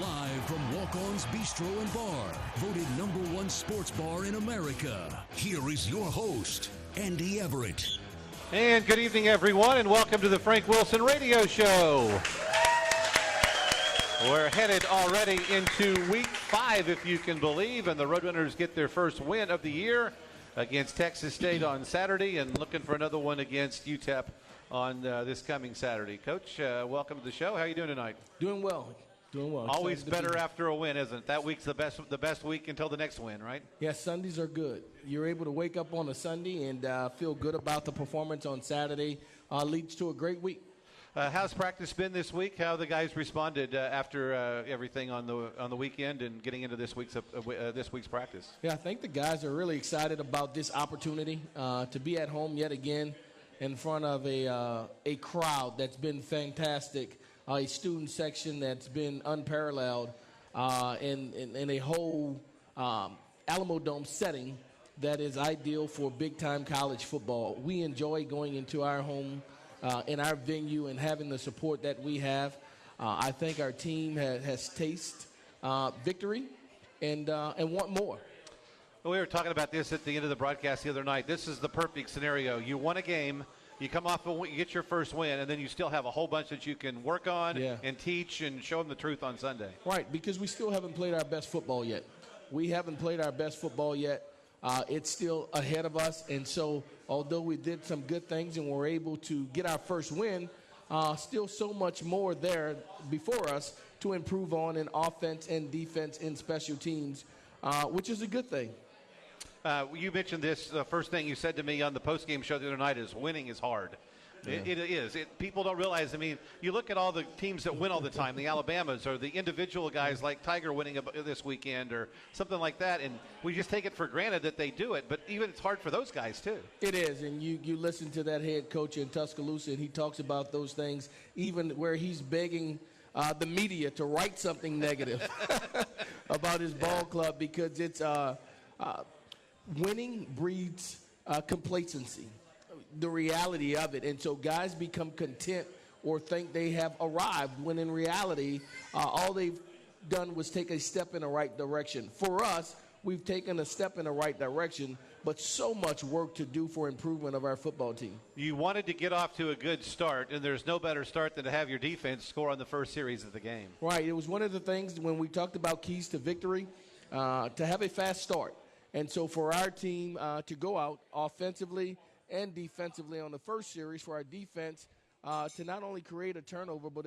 Live from Walk-On's Bistro and Bar, voted #1 sports bar in America. Here is your host, Andy Everett. And good evening, everyone, and welcome to the Frank Wilson Radio Show. We're headed already into week 5, if you can believe, and the Roadrunners get their first win of the year against Texas State on Saturday and looking for another one against UTEP on this coming Saturday. Coach, welcome to the show. How are you doing tonight? Doing well. Always better after a win, isn't it? That week's the best week until the next win, right? Yeah, Sundays are good. You're able to wake up on a Sunday and feel good about the performance on Saturday. Leads to a great week. How's practice been this week? How the guys responded after everything on the weekend and getting into this week's practice? Yeah, I think the guys are really excited about this opportunity to be at home yet again in front of a crowd that's been fantastic. A student section that's been unparalleled in a whole Alamo Dome setting that is ideal for big-time college football. We enjoy going into our home in our venue and having the support that we have. I think our team has tasted victory and want more. Well, we were talking about this at the end of the broadcast the other night. This is the perfect scenario. You won a game. You come off, you get your first win, and then you still have a whole bunch that you can work on and teach and show them the truth on Sunday. Right, because we still haven't played our best football yet. It's still ahead of us, and so although we did some good things and were able to get our first win, still so much more there before us to improve on in offense and defense and special teams, which is a good thing. You mentioned this. The first thing you said to me on the postgame show the other night is winning is hard. Yeah. It is. People don't realize. I mean, you look at all the teams that win all the time, the Alabamas or the individual guys like Tiger winning this weekend or something like that, and we just take it for granted that they do it. But even it's hard for those guys, too. It is, and you listen to that head coach in Tuscaloosa, and he talks about those things, even where he's begging the media to write something negative about his ball club because it's winning breeds complacency, the reality of it. And so guys become content or think they have arrived when in reality, all they've done was take a step in the right direction. For us, we've taken a step in the right direction, but so much work to do for improvement of our football team. You wanted to get off to a good start, and there's no better start than to have your defense score on the first series of the game. Right. It was one of the things when we talked about keys to victory, to have a fast start. And so for our team to go out offensively and defensively on the first series, for our defense to not only create a turnover, but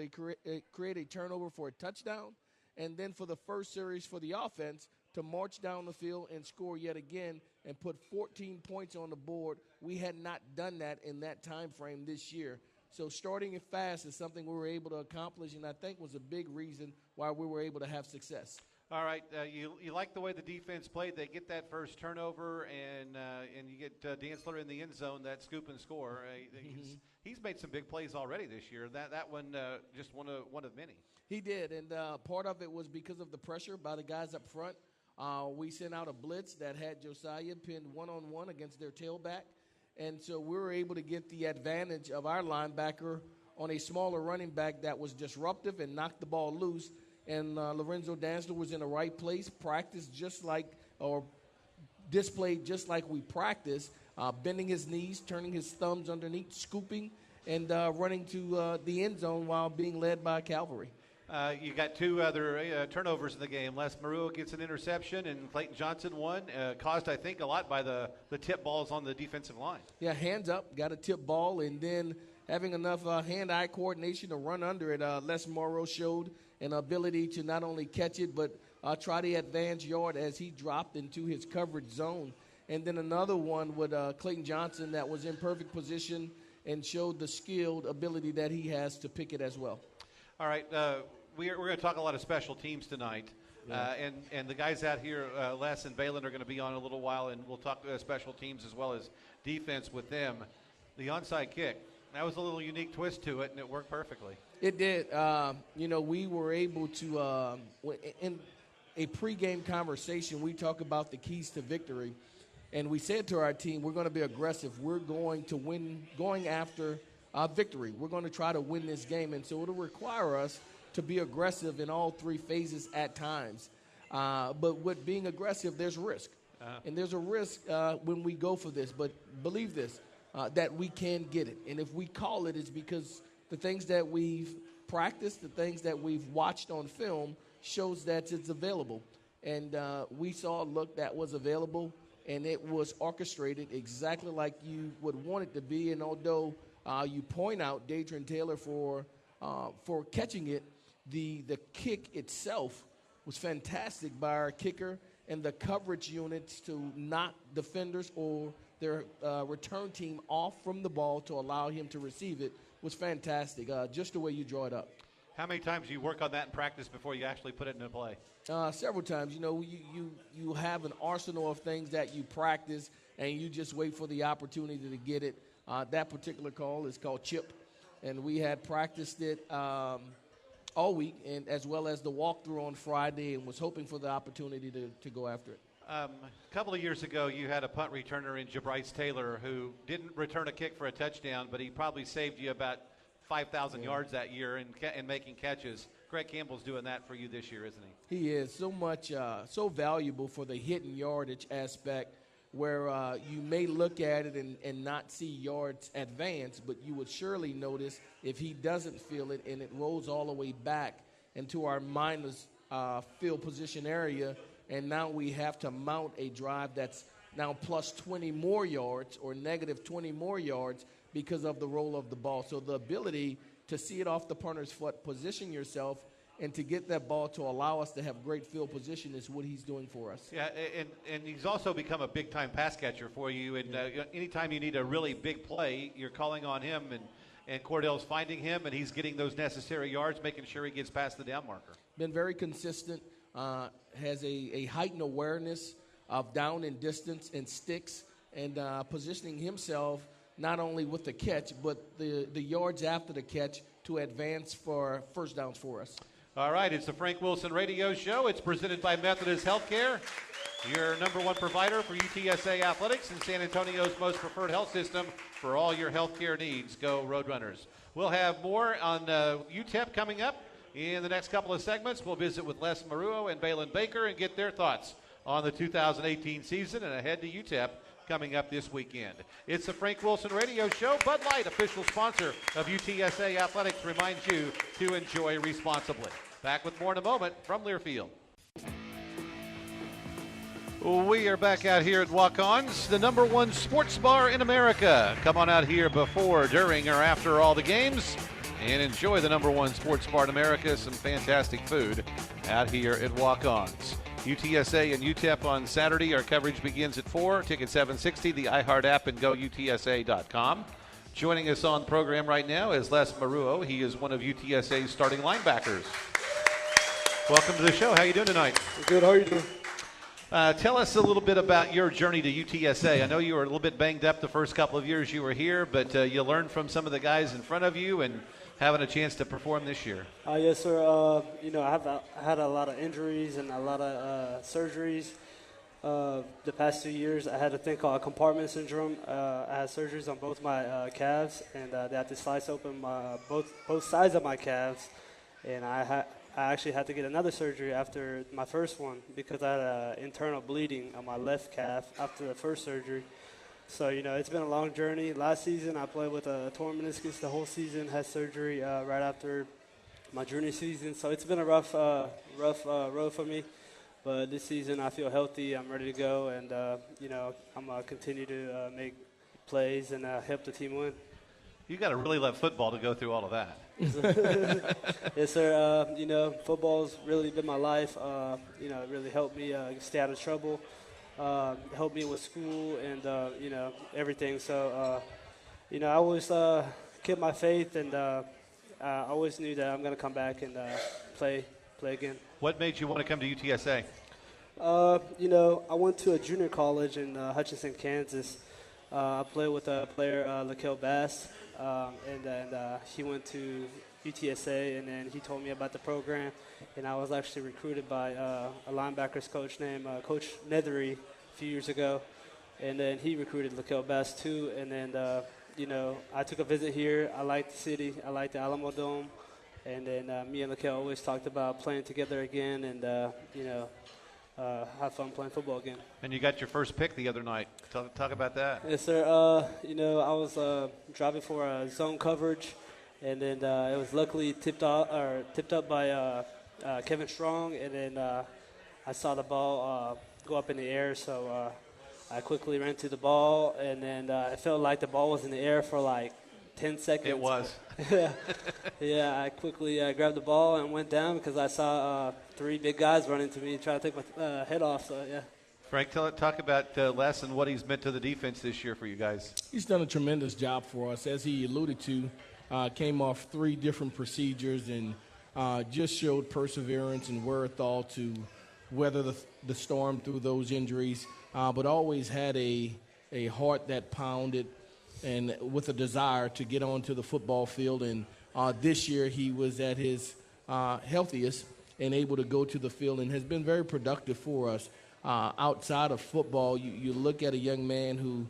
create a turnover for a touchdown, and then for the first series for the offense to march down the field and score yet again and put 14 points on the board. We had not done that in that time frame this year. So starting it fast is something we were able to accomplish, and I think was a big reason why we were able to have success. All right, you like the way the defense played. They get that first turnover, and you get Dantzler in the end zone, that scoop and score. He's made some big plays already this year. That one just one of many. He did, and part of it was because of the pressure by the guys up front. We sent out a blitz that had Josiah pinned one-on-one against their tailback, and so we were able to get the advantage of our linebacker on a smaller running back that was disruptive and knocked the ball loose. And Lorenzo Dantzler was in the right place, practiced just like, or displayed just like we practiced, bending his knees, turning his thumbs underneath, scooping, and running to the end zone while being led by cavalry. You got two other turnovers in the game. Les Maruo gets an interception, and Clayton Johnson one, caused, I think, a lot by the tip balls on the defensive line. Yeah, hands up, got a tip ball, and then having enough hand-eye coordination to run under it. Les Maruo showed an ability to not only catch it, but try the advance yard as he dropped into his coverage zone. And then another one with Clayton Johnson that was in perfect position and showed the skilled ability that he has to pick it as well. All right, we're going to talk a lot of special teams tonight. Yeah. And the guys out here, Les and Baylen, are going to be on a little while, and we'll talk special teams as well as defense with them. The onside kick, that was a little unique twist to it, and it worked perfectly. It did. We were able to, in a pregame conversation, we talk about the keys to victory. And we said to our team, we're going to be aggressive. We're going to win, going after victory. We're going to try to win this game. And so it'll require us to be aggressive in all three phases at times. But with being aggressive, there's risk. And there's a risk when we go for this. But believe this, that we can get it. And if we call it, it's because the things that we've practiced, the things that we've watched on film shows that it's available. And we saw a look that was available, and it was orchestrated exactly like you would want it to be. And although you point out Dadrian Taylor for catching it, the kick itself was fantastic by our kicker and the coverage units to knock defenders or their return team off from the ball to allow him to receive it was fantastic, just the way you draw it up. How many times do you work on that in practice before you actually put it into play? Several times. You know, you have an arsenal of things that you practice, and you just wait for the opportunity to get it. That particular call is called chip, and we had practiced it all week, and as well as the walkthrough on Friday, and was hoping for the opportunity to go after it. A couple of years ago, you had a punt returner in Jabrice Taylor who didn't return a kick for a touchdown, but he probably saved you about 5,000 yards that year in making catches. Greg Campbell's doing that for you this year, isn't he? He is so much, so valuable for the hit and yardage aspect, where you may look at it and not see yards advance, but you would surely notice if he doesn't feel it and it rolls all the way back into our minus field position area, and now we have to mount a drive that's now plus 20 more yards or negative 20 more yards because of the roll of the ball. So the ability to see it off the punter's foot, position yourself, and to get that ball to allow us to have great field position is what he's doing for us. Yeah, and he's also become a big-time pass catcher for you. And anytime you need a really big play, you're calling on him, and Cordell's finding him, and he's getting those necessary yards, making sure he gets past the down marker. Been very consistent, has a heightened awareness of down and distance and sticks, and positioning himself not only with the catch, but the yards after the catch to advance for first downs for us. All right, it's the Frank Wilson Radio Show. It's presented by Methodist Healthcare, your number one provider for UTSA athletics and San Antonio's most preferred health system for all your healthcare needs. Go Roadrunners. We'll have more on UTEP coming up in the next couple of segments. We'll visit with Les Maruo and Baylen Baker and get their thoughts on the 2018 season and ahead to UTEP coming up this weekend. It's the Frank Wilson Radio Show. Bud Light, official sponsor of UTSA Athletics, reminds you to enjoy responsibly. Back with more in a moment from Learfield. We are back out here at Walk-Ons, the number one sports bar in America. Come on out here before, during, or after all the games and enjoy the number one sports bar in America. Some fantastic food out here at Walk-Ons. UTSA and UTEP on Saturday. Our coverage begins at 4. Ticket $7.60, the iHeart app, and go UTSA.com. Joining us on the program right now is Les Maruo. He is one of UTSA's starting linebackers. Welcome to the show. How are you doing tonight? Good. How are you doing? Tell us a little bit about your journey to UTSA. I know you were a little bit banged up the first couple of years you were here, but you learned from some of the guys in front of you and having a chance to perform this year. Yes, sir. I had a lot of injuries and a lot of surgeries. The past 2 years, I had a thing called compartment syndrome. I had surgeries on both my calves, and they had to slice open both sides of my calves. And I actually had to get another surgery after my first one because I had internal bleeding on my left calf after the first surgery. So, it's been a long journey. Last season, I played with a torn meniscus the whole season, had surgery right after my junior season. So it's been a rough road for me. But this season, I feel healthy. I'm ready to go. And, I'm going to continue to make plays and help the team win. You got to really love football to go through all of that. Yes, sir. Football's really been my life. It really helped me stay out of trouble. Helped me with school and, everything. So, I always kept my faith, and I always knew that I'm going to come back and play again. What made you want to come to UTSA? I went to a junior college in Hutchinson, Kansas. I played with a player, Lakel Bass, and then he went to UTSA, and then he told me about the program, and I was actually recruited by a linebackers coach named Coach Nethery a few years ago, and then he recruited Lakel Bass too, and then, I took a visit here. I liked the city. I liked the Alamo Dome. And then me and Lakel always talked about playing together again and, have fun playing football again. And you got your first pick the other night. Talk about that. Yes, sir. I was driving for zone coverage, and then it was luckily tipped up by Kevin Strong, and then I saw the ball go up in the air, so I quickly ran to the ball, and then it felt like the ball was in the air for like 10 seconds. It was. Yeah, I quickly grabbed the ball and went down because I saw 3 big guys running to me trying to take my head off, so yeah. Frank, talk about Les and what he's meant to the defense this year for you guys. He's done a tremendous job for us. As he alluded to, came off 3 different procedures and just showed perseverance and wherewithal to weather the storm through those injuries, but always had a heart that pounded and with a desire to get onto the football field. And this year he was at his healthiest and able to go to the field and has been very productive for us. Outside of football, you look at a young man who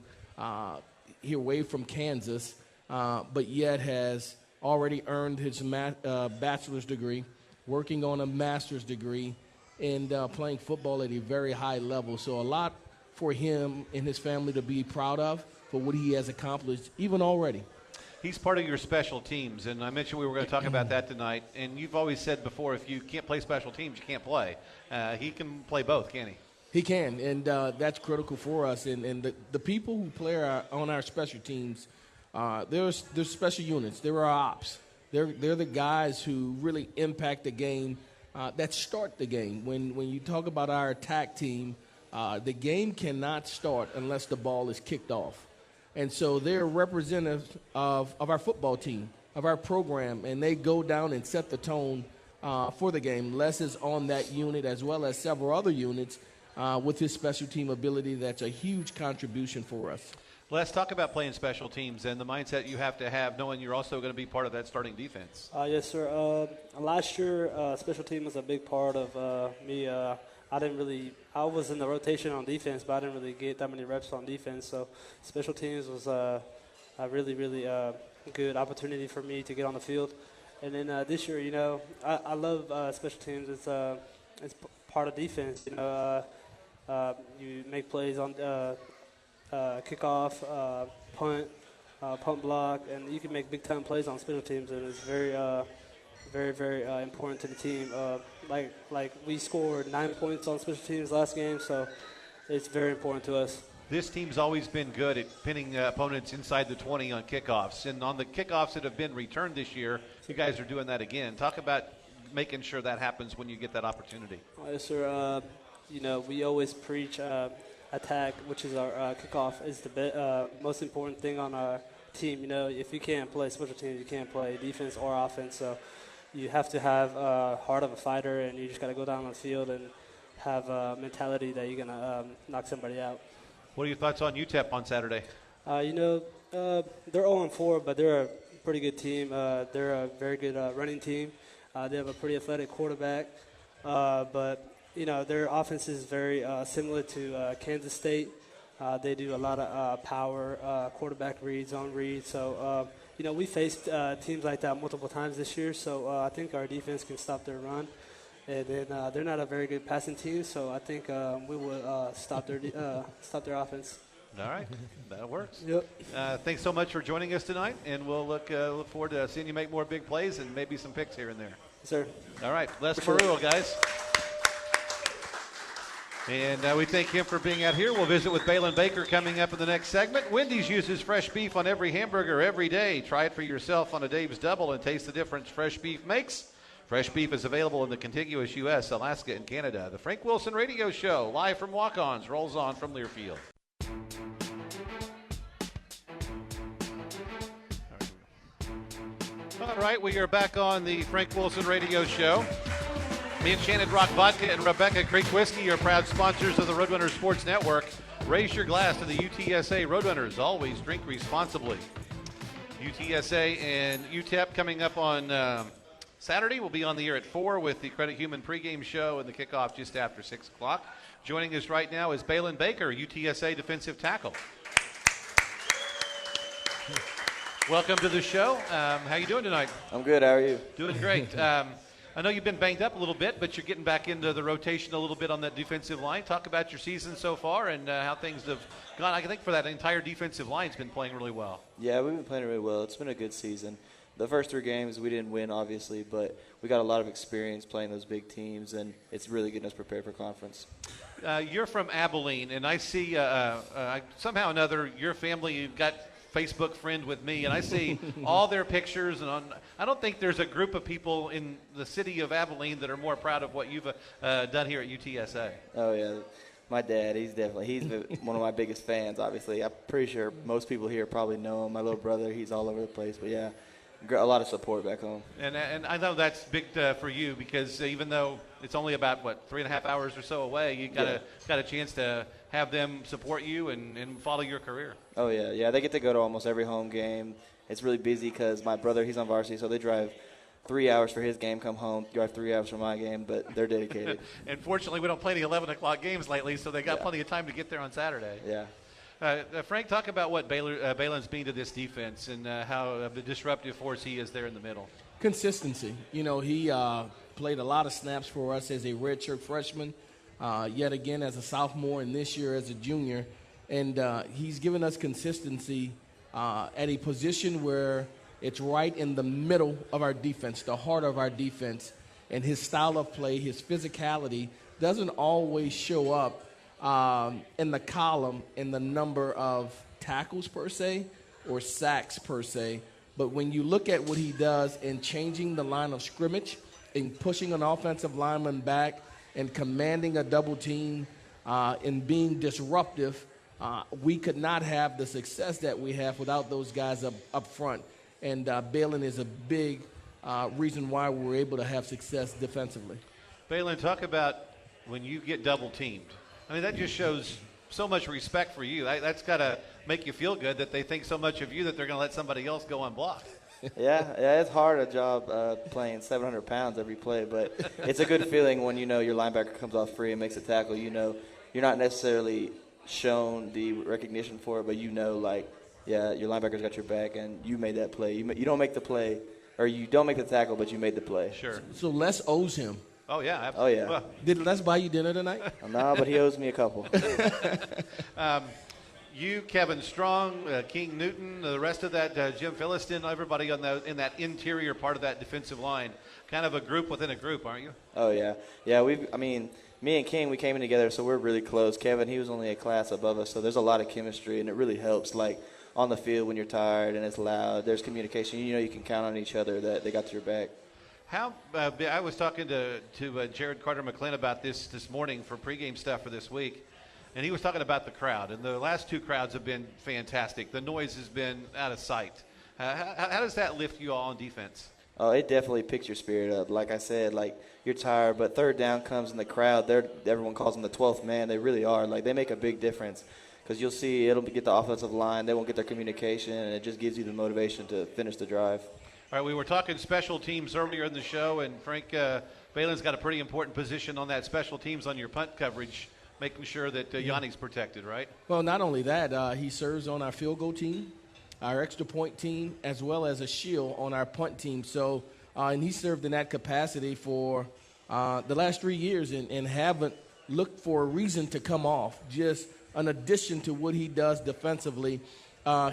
here away from Kansas, but yet has already earned his bachelor's degree, working on a master's degree, and playing football at a very high level. So a lot for him and his family to be proud of for what he has accomplished, even already. He's part of your special teams, and I mentioned we were going to talk about that tonight. And you've always said before, if you can't play special teams, you can't play. He can play both, can't he? He can, and that's critical for us. And the people who play on our special teams, there's special units. There are ops. They're the guys who really impact the game, that start the game. When you talk about our attack team, the game cannot start unless the ball is kicked off. And so they're representatives of our football team, of our program, and they go down and set the tone for the game. Les is on that unit as well as several other units with his special team ability. That's a huge contribution for us. Let's talk about playing special teams and the mindset you have to have knowing you're also going to be part of that starting defense. Yes, sir. Last year, special team was a big part of me. I was in the rotation on defense, but I didn't really get that many reps on defense. So special teams was a really, really good opportunity for me to get on the field. And then this year, I love special teams. It's part of defense. You make plays on kickoff, punt block, and you can make big-time plays on special teams, and it's very, very important to the team. Like we scored 9 points on special teams last game, so it's very important to us. This team's always been good at pinning opponents inside the 20 on kickoffs, and on the kickoffs that have been returned this year, you guys are doing that again. Talk about making sure that happens when you get that opportunity. Yes, sir. We always preach attack, which is our kickoff, is the most important thing on our team. If you can't play special teams, you can't play defense or offense. So you have to have heart of a fighter, and you just got to go down on the field and have a mentality that you're going to knock somebody out. What are your thoughts on UTEP on Saturday? They're 0-4, but they're a pretty good team. They're a very good running team. They have a pretty athletic quarterback. But their offense is very similar to Kansas State. They do a lot of power, quarterback reads, zone reads. So, we faced teams like that multiple times this year. So I think our defense can stop their run. And then they're not a very good passing team, so I think we will stop their offense. All right, that works. Yep. Thanks so much for joining us tonight, and we'll look forward to seeing you make more big plays and maybe some picks here and there. Yes, sir. All right, Les Maruo, guys. And we thank him for being out here. We'll visit with Baylen Baker coming up in the next segment. Wendy's uses fresh beef on every hamburger every day. Try it for yourself on a Dave's Double and taste the difference fresh beef makes. Fresh beef is available in the contiguous U.S., Alaska, and Canada. The Frank Wilson Radio Show, live from Walk-Ons, rolls on from Learfield. All right, we are back on the Frank Wilson Radio Show. Me and Enchanted Rock Vodka and Rebecca Creek Whiskey are proud sponsors of the Roadrunners Sports Network. Raise your glass to the UTSA Roadrunners. Always drink responsibly. UTSA and UTEP coming up on Saturday. We'll be on the air at 4 with the Credit Human pregame show and the kickoff just after 6 o'clock. Joining us right now is Baylen Baker, UTSA defensive tackle. Welcome to the show. How you doing tonight? I'm good. How are you? Doing great. I know you've been banged up a little bit, but you're getting back into the rotation a little bit on that defensive line. Talk about your season so far and how things have gone. I think for that entire defensive line's been playing really well. Yeah, we've been playing really well. It's been a good season. The first 3 games we didn't win, obviously, but we got a lot of experience playing those big teams, and it's really getting us prepared for conference. You're from Abilene, and I see somehow or another your family got Facebook friend with me, and I see all their pictures. And I don't think there's a group of people in the city of Abilene that are more proud of what you've done here at UTSA. Oh, yeah. My dad, he's one of my biggest fans, obviously. I'm pretty sure most people here probably know him. My little brother, he's all over the place. But, yeah, a lot of support back home. And I know that's big for you because even though it's only about, 3.5 hours or so away, you got a chance to have them support you and follow your career. Oh, yeah. Yeah, they get to go to almost every home game. It's really busy because my brother, he's on varsity, so they drive 3 hours for his game, come home, drive 3 hours for my game, but they're dedicated. And fortunately, we don't play the 11 o'clock games lately, so they got plenty of time to get there on Saturday. Yeah. Frank, talk about what Baylen's been to this defense and how the disruptive force he is there in the middle. Consistency. You know, he played a lot of snaps for us as a redshirt freshman, yet again as a sophomore, and this year as a junior. And he's given us consistency at a position where it's right in the middle of our defense, the heart of our defense. And his style of play, his physicality doesn't always show up in the column in the number of tackles per se or sacks per se. But when you look at what he does in changing the line of scrimmage, in pushing an offensive lineman back and commanding a double team, in being disruptive, we could not have the success that we have without those guys up front. And Baylen is a big reason why we're able to have success defensively. Baylen, talk about when you get double teamed. I mean, that just shows so much respect for you. That's got to make you feel good that they think so much of you that they're going to let somebody else go unblocked. Yeah, it's hard a job playing 700 pounds every play, but it's a good feeling when you know your linebacker comes off free and makes a tackle. You know, you're not necessarily shown the recognition for it, but you know, your linebacker's got your back and you made that play. You don't make the play, or you don't make the tackle, but you made the play. Sure. So Les owes him. Oh, yeah. Absolutely. Oh, yeah. Did Les buy you dinner tonight? No, but he owes me a couple. You, Kevin Strong, King Newton, the rest of that, Jim Philliston, everybody in that interior part of that defensive line, kind of a group within a group, aren't you? Oh, yeah. Yeah, me and King, we came in together, so we're really close. Kevin, he was only a class above us, so there's a lot of chemistry, and it really helps. Like, on the field when you're tired and it's loud, there's communication. You know you can count on each other, that they got your back. I was talking to Jared Carter-McClin about this morning for pregame stuff for this week, and he was talking about the crowd. And the last 2 crowds have been fantastic. The noise has been out of sight. How does that lift you all on defense? Oh, it definitely picks your spirit up. Like I said, you're tired, but third down comes in the crowd. Everyone calls them the 12th man. They really are. They make a big difference because you'll see it'll get the offensive line. They won't get their communication, and it just gives you the motivation to finish the drive. All right, we were talking special teams earlier in the show, and Frank Baylen's got a pretty important position on that special teams on your punt coverage, making sure that Yanni's protected, right? Well, not only that, he serves on our field goal team, our extra point team, as well as a shield on our punt team. So, and he served in that capacity for the last 3 years and haven't looked for a reason to come off, just an addition to what he does defensively.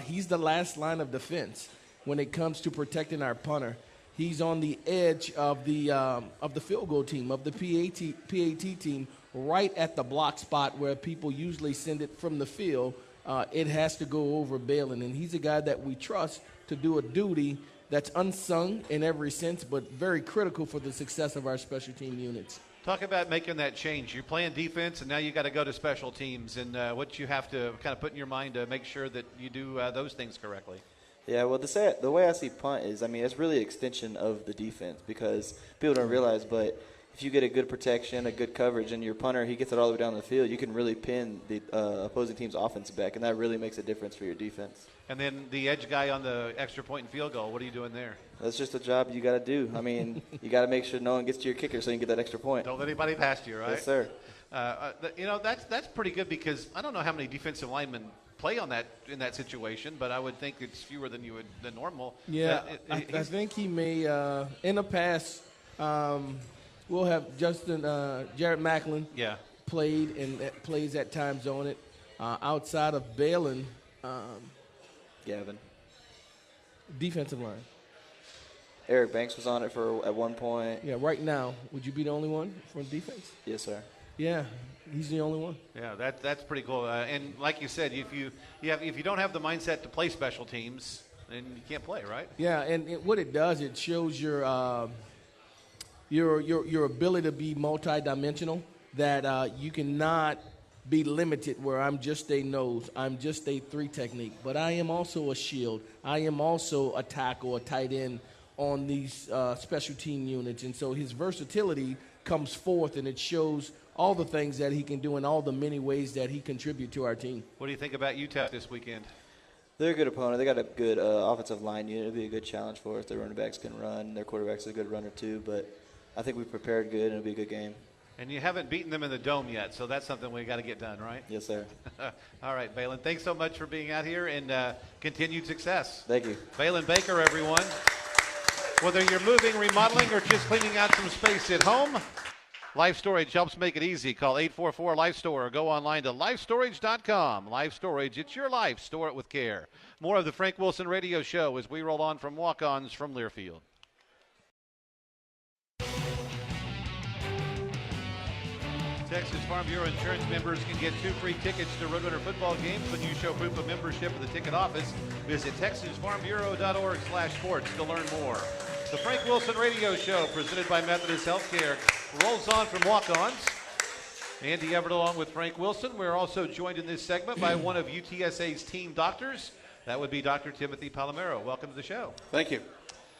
He's the last line of defense when it comes to protecting our punter. He's on the edge of the field goal team, of the PAT team, right at the block spot where people usually send it from the field. It has to go over Baylen, and he's a guy that we trust to do a duty that's unsung in every sense, but very critical for the success of our special team units. Talk about making that change. You're playing defense, and now you got to go to special teams, and what you have to kind of put in your mind to make sure that you do those things correctly. Yeah, well, the way I see punt is, it's really an extension of the defense because people don't realize, but if you get a good protection, a good coverage, and your punter, he gets it all the way down the field, you can really pin the opposing team's offense back, and that really makes a difference for your defense. And then the edge guy on the extra point and field goal, what are you doing there? That's just a job you got to do. You got to make sure no one gets to your kicker so you can get that extra point. Don't let anybody pass you, right? Yes, sir. That's pretty good because I don't know how many defensive linemen play in that situation, but I would think it's fewer than normal. Yeah, I think he may in the past. We'll have Jared Macklin. Yeah. Played and plays at times on it. Outside of Baylen, Gavin. Defensive line. Eric Banks was on it at one point. Yeah, right now, would you be the only one for defense? Yes, sir. Yeah, he's the only one. Yeah, that's pretty cool. And like you said, if you don't have the mindset to play special teams, then you can't play, right? Yeah, and what it does, it shows your ability to be multidimensional. That you cannot be limited where I'm just a nose, I'm just a 3 technique, but I am also a shield. I am also a tackle, a tight end on these special team units. And so his versatility comes forth, and it shows all the things that he can do and all the many ways that he contributes to our team. What do you think about UTEP this weekend? They're a good opponent. They got a good offensive line unit. It'll be a good challenge for us. Their running backs can run. Their quarterback's a good runner too, but I think we prepared good, and it'll be a good game. And you haven't beaten them in the Dome yet, so that's something we got to get done, right? Yes, sir. All right, Baylen, thanks so much for being out here, and continued success. Thank you. Baylen Baker, everyone. Whether you're moving, remodeling, or just cleaning out some space at home, Life Storage helps make it easy. Call 844-LIFE-STORE or go online to lifestorage.com. Life Storage, it's your life. Store it with care. More of the Frank Wilson Radio Show as we roll on from walk-ons from Learfield. Texas Farm Bureau Insurance members can get 2 free tickets to Roadrunner football games when you show proof of membership at the ticket office. Visit TexasFarmBureau.org/sports to learn more. The Frank Wilson Radio Show, presented by Methodist Healthcare, rolls on from walk-ons. Andy Everett along with Frank Wilson. We're also joined in this segment by one of UTSA's team doctors. That would be Dr. Timothy Palomero. Welcome to the show. Thank you.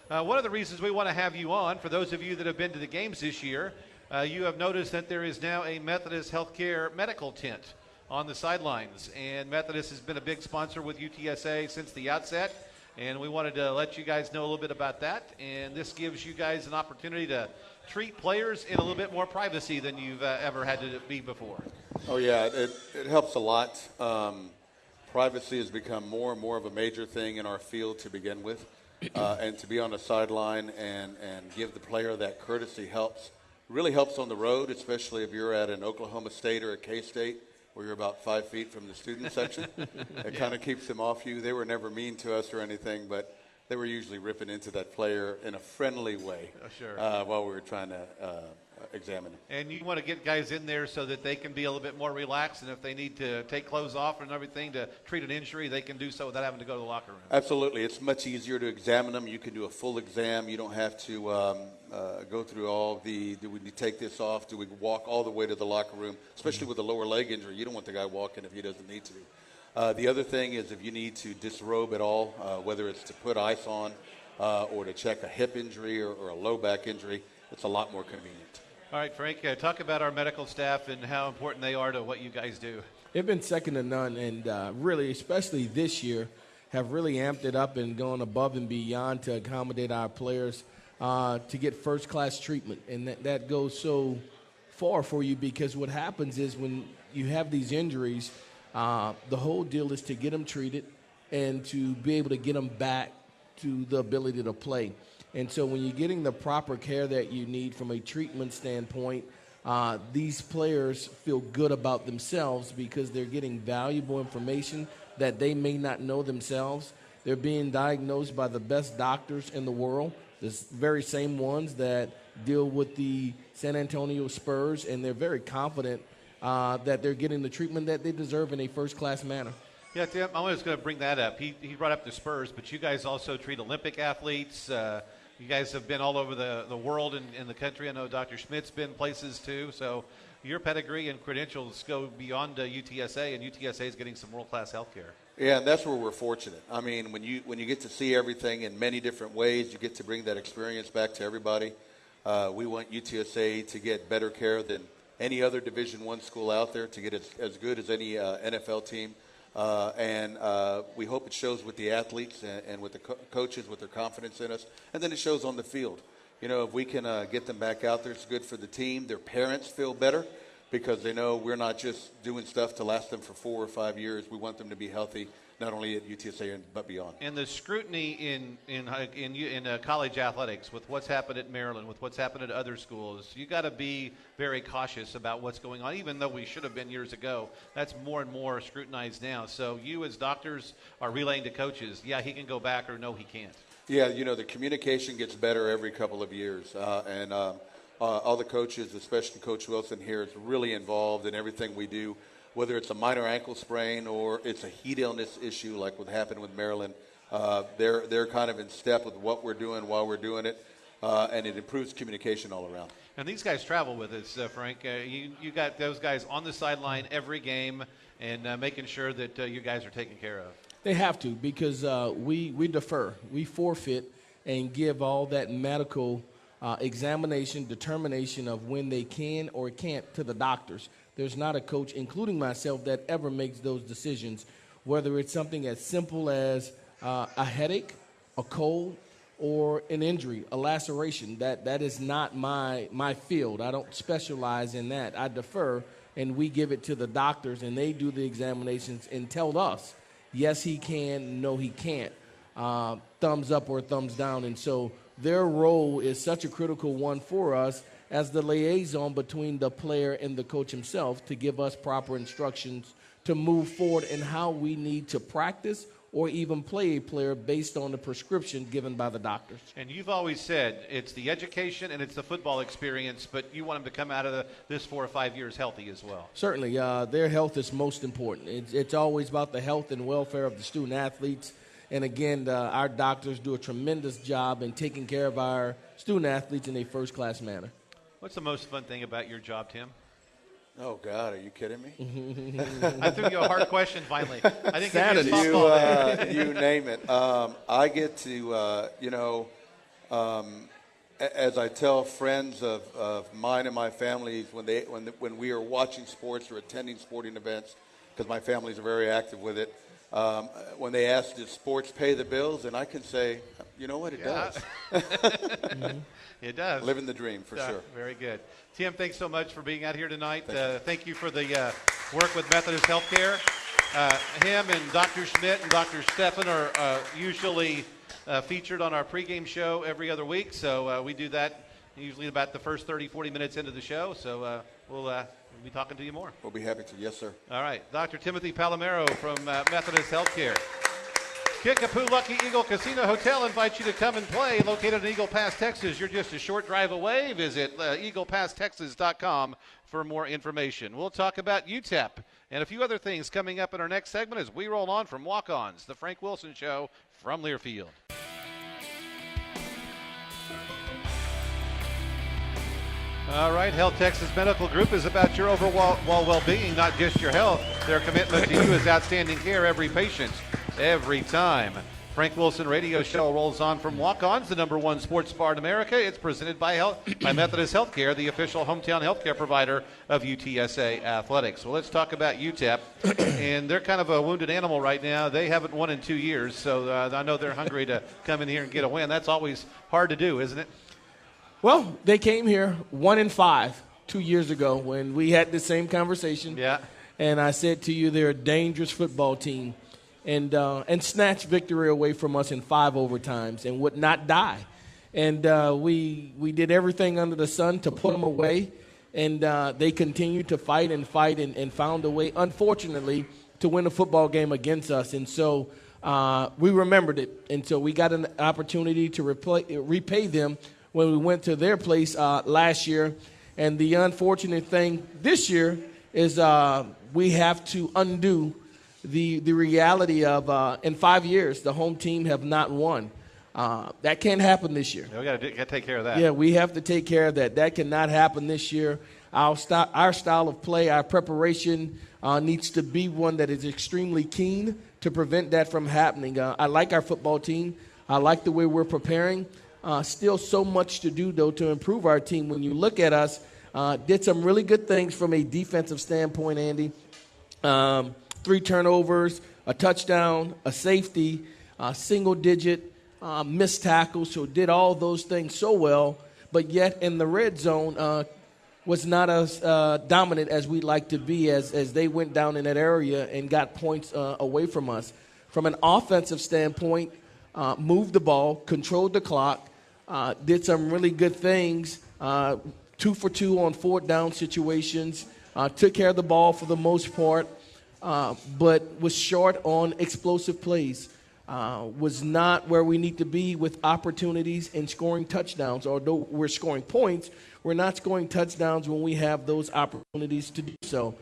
One of the reasons we want to have you on, for those of you that have been to the games this year, you have noticed that there is now a Methodist Healthcare medical tent on the sidelines. And Methodist has been a big sponsor with UTSA since the outset. And we wanted to let you guys know a little bit about that. And this gives you guys an opportunity to treat players in a little bit more privacy than you've ever had to be before. Oh, yeah, it helps a lot. Privacy has become more and more of a major thing in our field to begin with. And to be on the sideline and give the player that courtesy really helps on the road, especially if you're at an Oklahoma State or a K-State where you're about 5 feet from the student section. It kind of keeps them off you. They were never mean to us or anything, but they were usually ripping into that player in a friendly way while we were trying to examine him. And you want to get guys in there so that they can be a little bit more relaxed, and if they need to take clothes off and everything to treat an injury, they can do so without having to go to the locker room. Absolutely. It's much easier to examine them. You can do a full exam. You don't have to go through all do we take this off? Do we walk all the way to the locker room? Especially with a lower leg injury, you don't want the guy walking if he doesn't need to. The other thing is if you need to disrobe at all, whether it's to put ice on or to check a hip injury or a low back injury, it's a lot more convenient. All right, Frank, talk about our medical staff and how important they are to what you guys do. They've been second to none, and really, especially this year, have really amped it up and gone above and beyond to accommodate our players to get first-class treatment. And that goes so far for you because what happens is when you have these injuries, the whole deal is to get them treated and to be able to get them back to the ability to play. And so when you're getting the proper care that you need from a treatment standpoint, these players feel good about themselves because they're getting valuable information that they may not know themselves. They're being diagnosed by the best doctors in the world, the very same ones that deal with the San Antonio Spurs, and they're very confident that they're getting the treatment that they deserve in a first-class manner. Yeah, Tim, I was going to bring that up. He brought up the Spurs, but you guys also treat Olympic athletes. You guys have been all over the world and the country. I know Dr. Schmidt's been places too. So your pedigree and credentials go beyond UTSA, and UTSA is getting some world-class health care. Yeah, and that's where we're fortunate. I mean, when you get to see everything in many different ways, you get to bring that experience back to everybody. We want UTSA to get better care than any other Division I school out there, to get as good as any NFL team. And we hope it shows with the athletes and with the coaches, with their confidence in us. And then it shows on the field. You know, if we can get them back out there, it's good for the team. Their parents feel better because they know we're not just doing stuff to last them for 4 or 5 years. We want them to be healthy, not only at UTSA but beyond. And the scrutiny in college athletics, with what's happened at Maryland, with what's happened at other schools, you got to be very cautious about what's going on. Even though we should have been years ago, that's more and more scrutinized now. So you, as doctors, are relaying to coaches, yeah, he can go back, or no, he can't. Yeah, the communication gets better every couple of years, and all the coaches, especially Coach Wilson here, is really involved in everything we do. Whether it's a minor ankle sprain or it's a heat illness issue like what happened with Maryland, they're kind of in step with what we're doing while we're doing it, and it improves communication all around. And these guys travel with us, Frank. You got those guys on the sideline every game and making sure that you guys are taken care of. They have to, because we defer. We forfeit and give all that medical examination, determination of when they can or can't to the doctors. There's not a coach, including myself, that ever makes those decisions, whether it's something as simple as a headache, a cold, or an injury, a laceration. That is not my field. I don't specialize in that. I defer, and we give it to the doctors, and they do the examinations and tell us, yes, he can, no, he can't, thumbs up or thumbs down. And so their role is such a critical one for us as the liaison between the player and the coach himself, to give us proper instructions to move forward in how we need to practice or even play a player based on the prescription given by the doctors. And you've always said it's the education and it's the football experience, but you want them to come out of this 4 or 5 years healthy as well. Certainly. Their health is most important. It's always about the health and welfare of the student athletes. And again, our doctors do a tremendous job in taking care of our student athletes in a first-class manner. What's the most fun thing about your job, Tim? Oh, God, are you kidding me? I threw you a hard question finally. I didn't get you softball. You name it. I get to, as I tell friends of mine and my families when we are watching sports or attending sporting events, because my families are very active with it, when they ask, does sports pay the bills? And I can say, you know what, it does. Mm-hmm. It does. Living the dream, for sure. Very good. Tim, thanks so much for being out here tonight. Thank you for the work with Methodist Healthcare. Him and Dr. Schmidt and Dr. Steffen are usually featured on our pregame show every other week. So we do that usually about the first 30, 40 minutes into the show. So we'll be talking to you more. We'll be happy to. Yes, sir. All right. Dr. Timothy Palomero from Methodist Healthcare. Kickapoo Lucky Eagle Casino Hotel invites you to come and play. Located in Eagle Pass, Texas. You're just a short drive away. Visit EaglePassTexas.com for more information. We'll talk about UTEP and a few other things coming up in our next segment as we roll on from Walk-Ons, the Frank Wilson Show from Learfield. All right, Health Texas Medical Group is about your overall well-being, not just your health. Their commitment to you is outstanding care every patient, every time. Frank Wilson Radio Show rolls on from Walk-Ons, the #1 sports bar in America. It's presented by Methodist Healthcare, the official hometown healthcare provider of UTSA Athletics. Well, let's talk about UTEP. And they're kind of a wounded animal right now. They haven't won in 2 years, so I know they're hungry to come in here and get a win. That's always hard to do, isn't it? Well, they came here 1-5 2 years ago when we had the same conversation. Yeah. And I said to you, they're a dangerous football team, and snatched victory away from us in 5 overtimes and would not die. And we did everything under the sun to put them away, and they continued to fight and found a way, unfortunately, to win a football game against us. And so we remembered it, and so we got an opportunity to repay them when we went to their place last year. And the unfortunate thing this year is we have to undo the reality of in 5 years, the home team have not won. That can't happen this year. We got to take care of that. Yeah, we have to take care of that. That cannot happen this year. Our style of play, our preparation needs to be one that is extremely keen to prevent that from happening. I like our football team. I like the way we're preparing. Still so much to do, though, to improve our team. When you look at us, did some really good things from a defensive standpoint, Andy. 3 turnovers, a touchdown, a safety, single-digit missed tackles. So did all those things so well. But yet in the red zone, was not as dominant as we'd like to be as they went down in that area and got points away from us. From an offensive standpoint, moved the ball, controlled the clock, did some really good things, 2 for 2 on 4th down situations, took care of the ball for the most part, but was short on explosive plays. Was not where we need to be with opportunities and scoring touchdowns. Although we're scoring points, we're not scoring touchdowns when we have those opportunities to do so.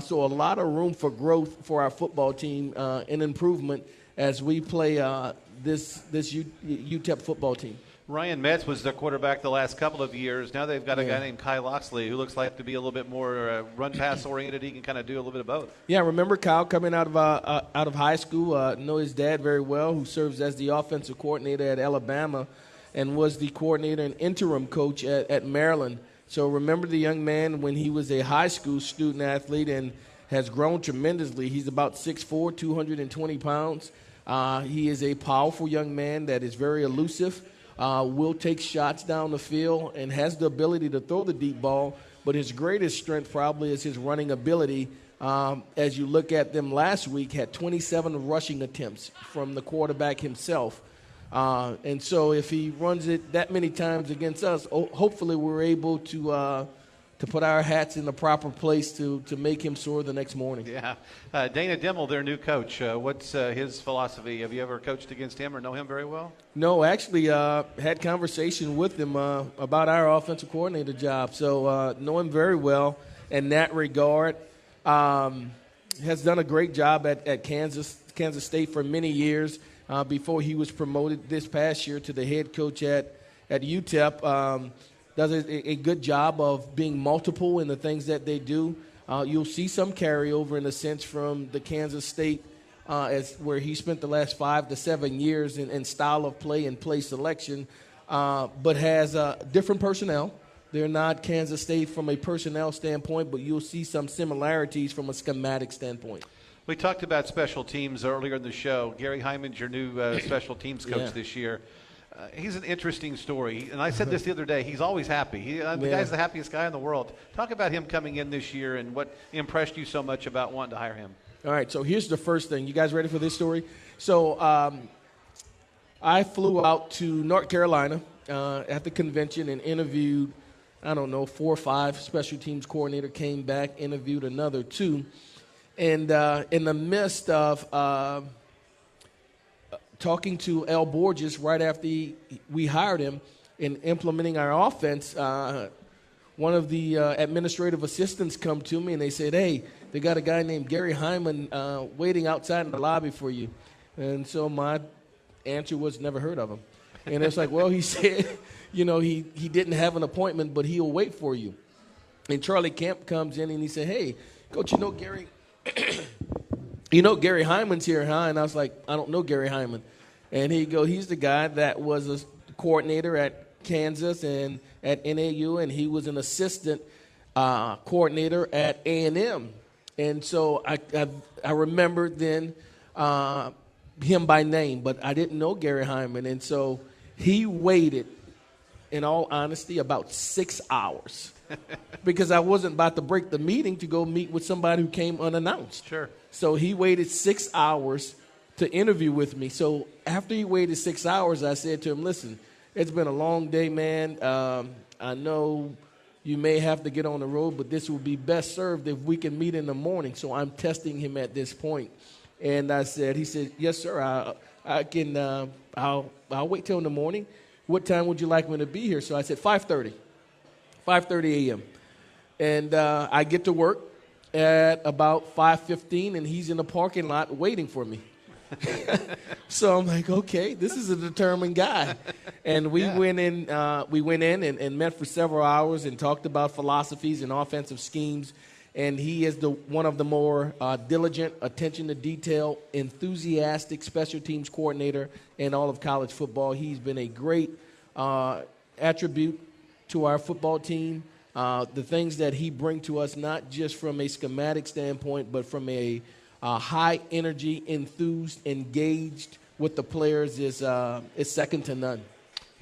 So a lot of room for growth for our football team and improvement as we play this UTEP football team. Ryan Metz was their quarterback the last couple of years. Now they've got a guy named Kai Loxley who looks like to be a little bit more run-pass oriented. He can kind of do a little bit of both. Yeah, remember Kyle coming out of high school. Know his dad very well, who serves as the offensive coordinator at Alabama and was the coordinator and interim coach at Maryland. So remember the young man when he was a high school student athlete and has grown tremendously. He's about 6'4", 220 pounds. He is a powerful young man that is very elusive. Will take shots down the field and has the ability to throw the deep ball, but his greatest strength probably is his running ability. As you look at them last week, had 27 rushing attempts from the quarterback himself. And so if he runs it that many times against us, hopefully we're able to put our hats in the proper place to make him soar the next morning. Yeah. Dana Dimmel, their new coach, what's his philosophy? Have you ever coached against him or know him very well? No, actually had conversation with him about our offensive coordinator job. So know him very well in that regard. Has done a great job at Kansas State for many years before he was promoted this past year to the head coach at UTEP. Does a good job of being multiple in the things that they do. You'll see some carryover in a sense from the Kansas State as where he spent the last 5 to 7 years in style of play and play selection, but has different personnel. They're not Kansas State from a personnel standpoint, but you'll see some similarities from a schematic standpoint. We talked about special teams earlier in the show. Gary Hyman's your new special teams coach this year. He's an interesting story, and I said this the other day. He's always happy. The guy's the happiest guy in the world. Talk about him coming in this year and what impressed you so much about wanting to hire him. All right, so here's the first thing. You guys ready for this story? So I flew out to North Carolina at the convention and interviewed, 4 or 5 special teams coordinator, came back, interviewed another 2. And in the midst of talking to Al Borges right after we hired him and implementing our offense, one of the administrative assistants come to me and they said, "Hey, they got a guy named Gary Hyman waiting outside in the lobby for you." And so my answer was, "Never heard of him." And it's like, well, he said, he didn't have an appointment, but he'll wait for you. And Charlie Kemp comes in and he said, "Hey, Coach, Gary, Gary Hyman's here, huh?" And I was like, "I don't know Gary Hyman." And he's the guy that was a coordinator at Kansas and at NAU, and he was an assistant coordinator at A&M. And so I remembered then him by name, but I didn't know Gary Hyman. And so he waited, in all honesty, about 6 hours because I wasn't about to break the meeting to go meet with somebody who came unannounced. Sure. So he waited 6 hours to interview with me. So after he waited 6 hours, I said to him, "Listen, it's been a long day, man. I know you may have to get on the road, but this will be best served if we can meet in the morning." So I'm testing him at this point. And he said, "Yes, sir, I can, I'll wait till in the morning. What time would you like me to be here?" So I said 5:30 a.m. And I get to work at about 5:15, and he's in the parking lot waiting for me. So I'm like, okay, this is a determined guy. And we went in and met for several hours and talked about philosophies and offensive schemes. And he is one of the more diligent, attention to detail, enthusiastic special teams coordinator in all of college football. He's been a great attribute to our football team. The things that he brings to us, not just from a schematic standpoint, but from a high energy, enthused, engaged with the players, is second to none.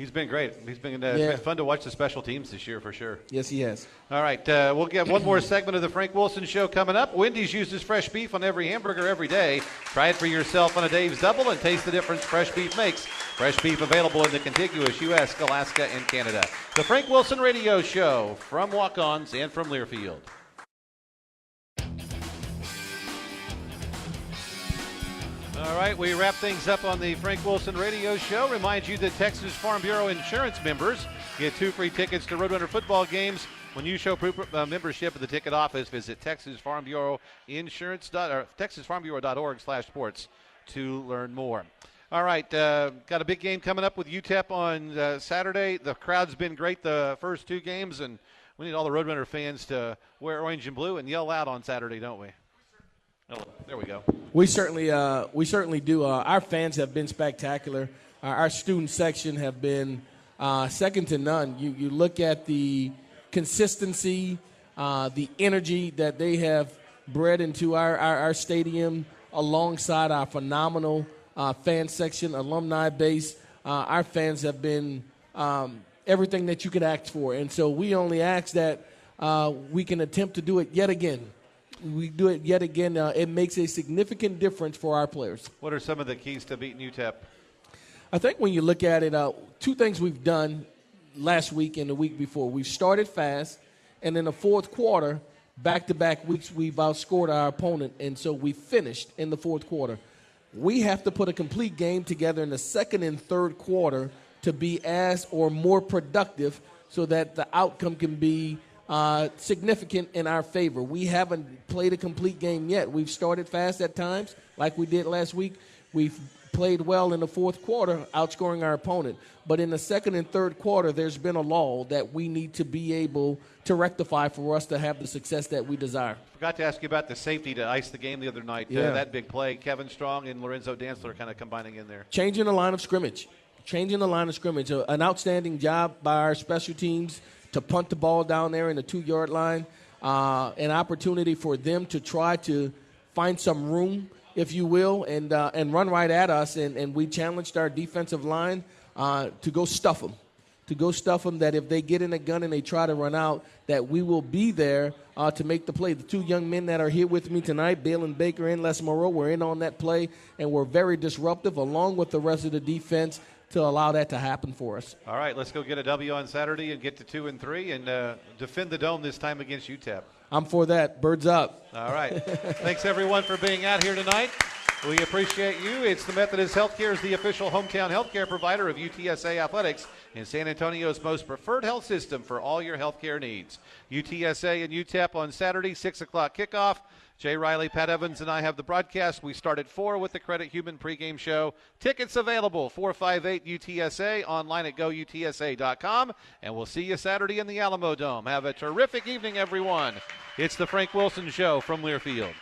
He's been great. It's been fun to watch the special teams this year for sure. Yes, he has. All right, we'll get one more segment of the Frank Wilson Show coming up. Wendy's uses fresh beef on every hamburger every day. Try it for yourself on a Dave's Double and taste the difference fresh beef makes. Fresh beef available in the contiguous U.S., Alaska, and Canada. The Frank Wilson Radio Show from Walk-Ons and from Learfield. All right, we wrap things up on the Frank Wilson Radio Show. Remind you that Texas Farm Bureau insurance members get 2 free tickets to Roadrunner football games when you show membership at the ticket office. Visit Texas Farm Bureau TexasFarmBureau.org/sports to learn more. All right, got a big game coming up with UTEP on Saturday. The crowd's been great the first 2 games, and we need all the Roadrunner fans to wear orange and blue and yell loud on Saturday, don't we? Oh, there we go. We certainly do. Our fans have been spectacular. Our student section have been second to none. You look at the consistency, the energy that they have bred into our stadium alongside our phenomenal fan section, alumni base. Our fans have been everything that you could ask for. And so we only ask that we can attempt to do it yet again. We do it yet again. It makes a significant difference for our players. What are some of the keys to beating UTEP? I think when you look at it, 2 things we've done last week and the week before. We've started fast, and in the fourth quarter, back-to-back weeks, we've outscored our opponent, and so we finished in the fourth quarter. We have to put a complete game together in the second and third quarter to be as or more productive so that the outcome can be significant in our favor. We haven't played a complete game yet. We've started fast at times, like we did last week. We've played well in the fourth quarter, outscoring our opponent. But in the second and third quarter, there's been a lull that we need to be able to rectify for us to have the success that we desire. Forgot to ask you about the safety to ice the game the other night. Yeah. That big play, Kevin Strong and Lorenzo Dantzler kind of combining in there. Changing the line of scrimmage. An outstanding job by our special teams to punt the ball down there in the 2-yard line. An opportunity for them to try to find some room, if you will, and run right at us. And we challenged our defensive line to go stuff them. That if they get in a gun and they try to run out, that we will be there to make the play. The 2 young men that are here with me tonight, Baylen Baker and Les Maruo, were in on that play and were very disruptive, along with the rest of the defense, to allow that to happen for us. All right, let's go get a W on Saturday and get to 2-3 and defend the Dome this time against UTEP. I'm for that. Birds up. All right. Thanks, everyone, for being out here tonight. We appreciate you. It's the Methodist Healthcare is the official hometown healthcare provider of UTSA Athletics and San Antonio's most preferred health system for all your healthcare needs. UTSA and UTEP on Saturday, 6 o'clock kickoff. Jay Riley, Pat Evans, and I have the broadcast. We start at 4 with the Credit Human pregame show. Tickets available, 458 UTSA, online at goutsa.com. And we'll see you Saturday in the Alamo Dome. Have a terrific evening, everyone. It's the Frank Wilson Show from Learfield.